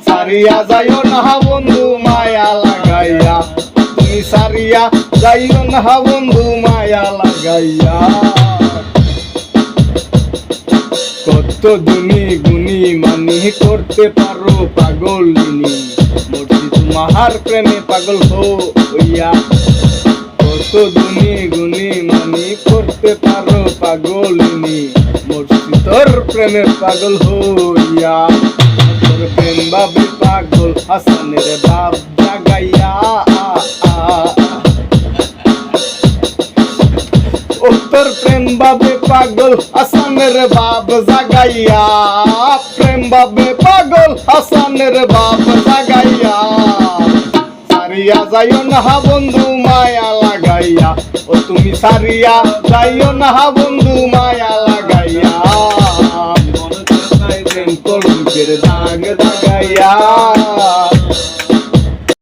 সারিয়া যাইও না বন্ধু মায়া লাগাইয়া, তুমি সারিয়া যাইও না বন্ধু মায়া লাগাইয়া। কত দুনি গুনি মানি করতে পারো পাগলিনী, মরছি তোমার প্রেমে পাগল হইয়া। কত দুনি গুনি মানি করতে পারো পাগলিনী, মরছি তোর প্রেমে পাগল হইয়া। তোর প্রেম বাবে পাগল হাসানের বাপ জাগাইয়া। তোর প্রেম বাবে পাগল হাসানের বাপ জাগাইয়া, প্রেম বাবে পাগল হাসানের বাপ জাগাইয়া। সারিয়া যাইও না বন্ধু মায়া লাগাইয়া, ও তুমি সারিয়া যাইও না বন্ধু মায়া লাগাইয়া। প্রেম কলঙ্কের দাগ দাগাইয়া।